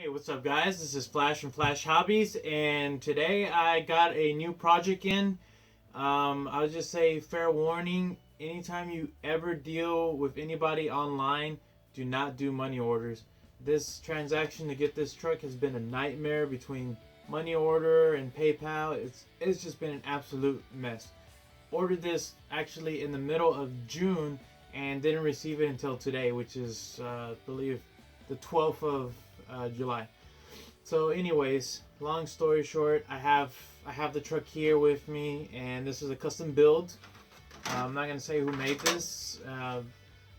Hey, what's up, guys? This is Flash from Flash Hobbies, and today I got a new project in. I'll just say, fair warning, anytime you ever deal with anybody online, do not do money orders. This transaction to get this truck has been a nightmare between money order and PayPal. It's just been an absolute mess. Ordered this actually in the middle of June and didn't receive it until today, which is, I believe, the 12th of July. So, anyways, long story short, I have the truck here with me, and this is a custom build. I'm not gonna say who made this,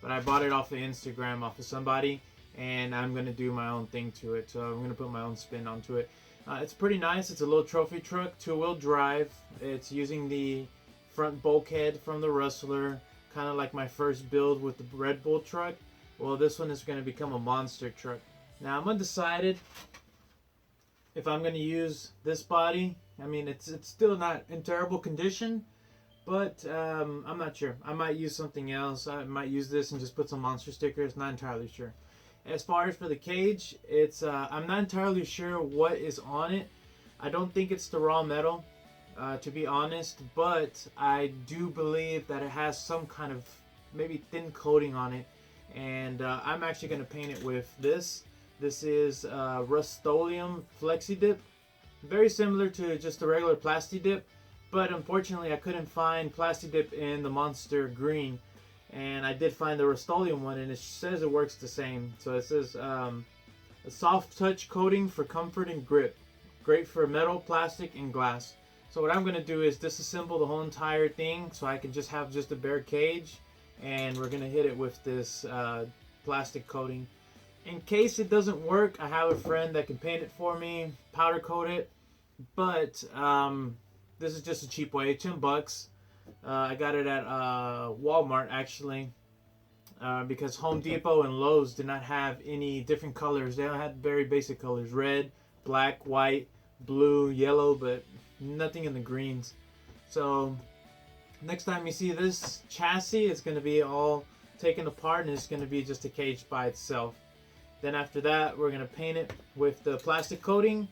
but I bought it off of Instagram, off of somebody, and I'm gonna do my own thing to it. So I'm gonna put my own spin onto it. It's pretty nice. It's a little trophy truck, two-wheel drive. It's using the front bulkhead from the Rustler, kind of like my first build with the Red Bull truck. Well, this one is going to become a monster truck. Now, I'm undecided if I'm going to use this body. I mean, it's still not in terrible condition, but I'm not sure. I might use something else. I might use this and just put some monster stickers. Not entirely sure. As far as for the cage, I'm not entirely sure what is on it. I don't think it's the raw metal, to be honest, but I do believe that it has some kind of maybe thin coating on it. And I'm actually going to paint it with this. This is Rustoleum flexidip. Very similar to just a regular plastidip, but unfortunately I couldn't find plastidip in the Monster Green. And I did find the Rustoleum one, and it says it works the same. So it says a soft touch coating for comfort and grip. Great for metal, plastic, and glass. So what I'm going to do is disassemble the whole entire thing so I can just have just a bare cage. And we're gonna hit it with this plastic coating. In case it doesn't work, I have a friend that can paint it for me, powder coat it. But this is just a cheap way, $10. I got it at Walmart actually, because Home Depot and Lowe's did not have any different colors. They all had very basic colors: red, black, white, blue, yellow, but nothing in the greens. So next time you see this chassis, it's going to be all taken apart, and it's going to be just a cage by itself. Then after that, we're going to paint it with the plastic coating,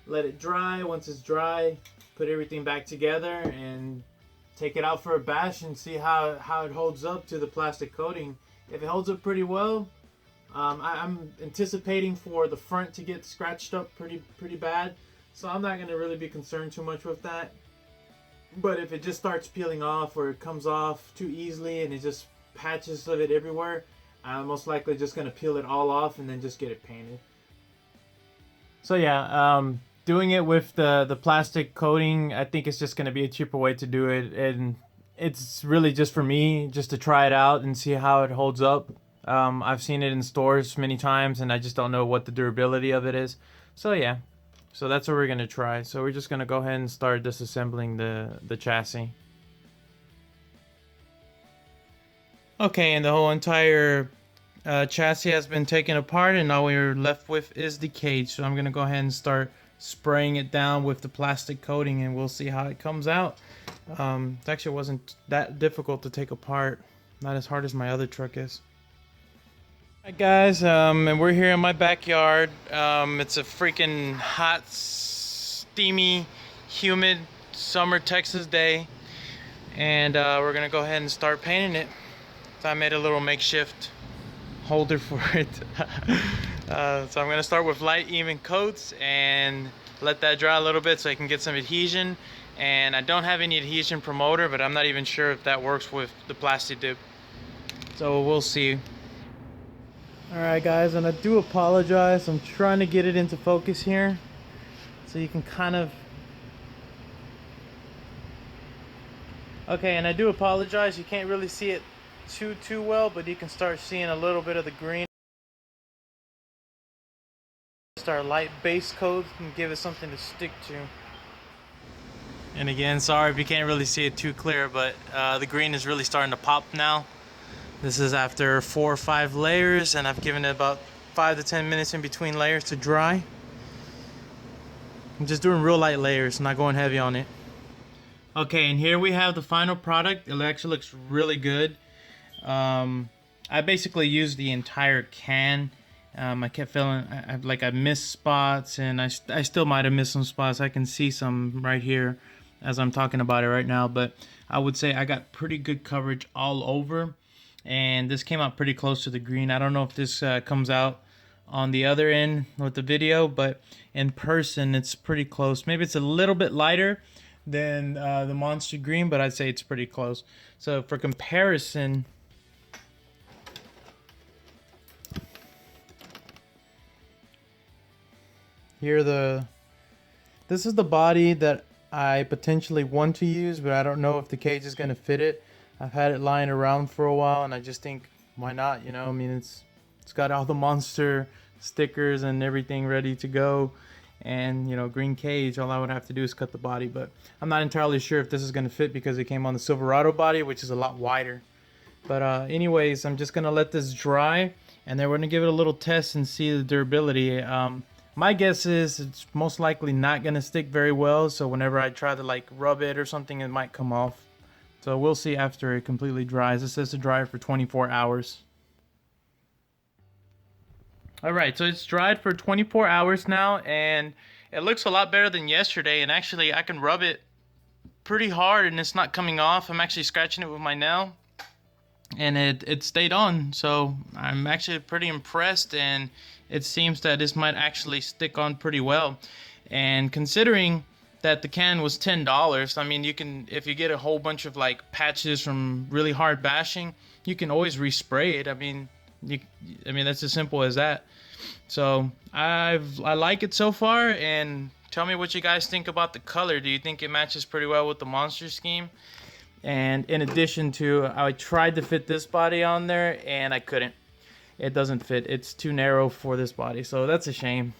let it dry. Once it's dry, put everything back together and take it out for a bash and see how it holds up to the plastic coating. If it holds up pretty well, I'm anticipating for the front to get scratched up pretty bad, so I'm not going to really be concerned too much with that. But if it just starts peeling off, or it comes off too easily and it just patches of it everywhere, I'm most likely just going to peel it all off and then just get it painted. So yeah, doing it with the plastic coating, I think it's just going to be a cheaper way to do it. And it's really just for me, just to try it out and see how it holds up. I've seen it in stores many times, and I just don't know what the durability of it is. So yeah. So that's what we're going to try. So we're just going to go ahead and start disassembling the chassis. Okay, and the whole entire chassis has been taken apart, and all we're left with is the cage. So I'm going to go ahead and start spraying it down with the plastic coating, and we'll see how it comes out. It actually wasn't that difficult to take apart. Not as hard as my other truck is. Hi guys, and we're here in my backyard. It's a freaking hot, steamy, humid summer Texas day, and we're gonna go ahead and start painting it. So I made a little makeshift holder for it. So I'm gonna start with light, even coats and let that dry a little bit so I can get some adhesion. And I don't have any adhesion promoter, but I'm not even sure if that works with the plastic dip. So we'll see. Alright guys, and I do apologize. I'm trying to get it into focus here so you can kind of... Okay, and I do apologize. You can't really see it too well, but you can start seeing a little bit of the green. Start light base coat and give it something to stick to. And again, sorry if you can't really see it too clear, but the green is really starting to pop now. This is after 4 or 5 layers, and I've given it about 5 to 10 minutes in between layers to dry. I'm just doing real light layers, not going heavy on it. Okay, and here we have the final product. It actually looks really good. I basically used the entire can I kept feeling like I missed spots, and I still might have missed some spots. I can see some right here as I'm talking about it right now, but I would say I got pretty good coverage all over, and this came out pretty close to the green. I don't know if this comes out on the other end with the video, but in person it's pretty close. Maybe it's a little bit lighter than the Monster Green, but I'd say it's pretty close. So for comparison, this is the body that I potentially want to use, but I don't know if the cage is going to fit it. I've had it lying around for a while, and I just think, why not? You know, I mean, it's got all the monster stickers and everything ready to go, and you know, green cage. All I would have to do is cut the body, but I'm not entirely sure if this is going to fit because it came on the Silverado body, which is a lot wider. But anyways, I'm just gonna let this dry, and then we're gonna give it a little test and see the durability. My guess is it's most likely not going to stick very well, so whenever I try to like rub it or something, it might come off. So we'll see after it completely dries. It says to dry for 24 hours. Alright, so it's dried for 24 hours now, and it looks a lot better than yesterday, and actually I can rub it pretty hard and it's not coming off. I'm actually scratching it with my nail, and it stayed on, so I'm actually pretty impressed, and it seems that this might actually stick on pretty well. And considering that the can was $10, I mean, you can, if you get a whole bunch of like patches from really hard bashing, you can always respray it. I mean, that's as simple as that. So I like it so far, and tell me what you guys think about the color. Do you think it matches pretty well with the monster scheme? And in addition to, I tried to fit this body on there and I couldn't. It doesn't fit. It's too narrow for this body, so that's a shame.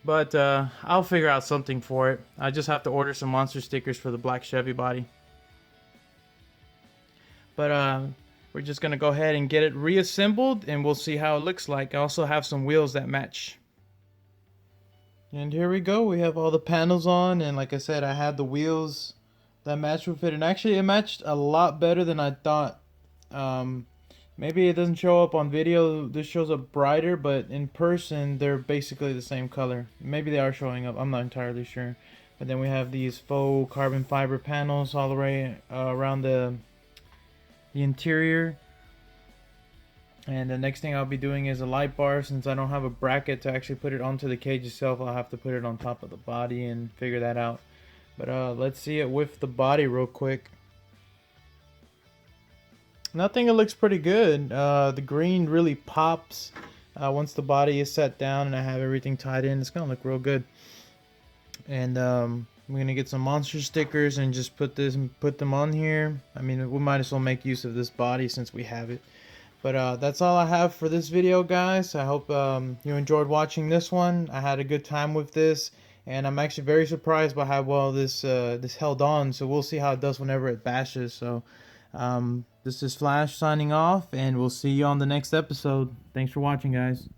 But I'll figure out something for it. I just have to order some monster stickers for the black Chevy body. But we're just gonna go ahead and get it reassembled, and we'll see how it looks like. I also have some wheels that match. And here we go. We have all the panels on, and like I said, I had the wheels that matched with it, and actually it matched a lot better than I thought. Maybe it doesn't show up on video. This shows up brighter, but in person they're basically the same color. Maybe they are showing up, I'm not entirely sure. But then we have these faux carbon fiber panels all the way around the interior. And the next thing I'll be doing is a light bar. Since I don't have a bracket to actually put it onto the cage itself, I'll have to put it on top of the body and figure that out. But let's see it with the body real quick. And I think it looks pretty good. The green really pops once the body is set down and I have everything tied in. It's gonna look real good. And I'm gonna get some monster stickers and just put them on here. I mean, we might as well make use of this body since we have it. But that's all I have for this video, guys. I hope you enjoyed watching this one. I had a good time with this, and I'm actually very surprised by how well this held on. So we'll see how it does whenever it bashes. So this is Flash signing off, and we'll see you on the next episode. Thanks for watching, guys.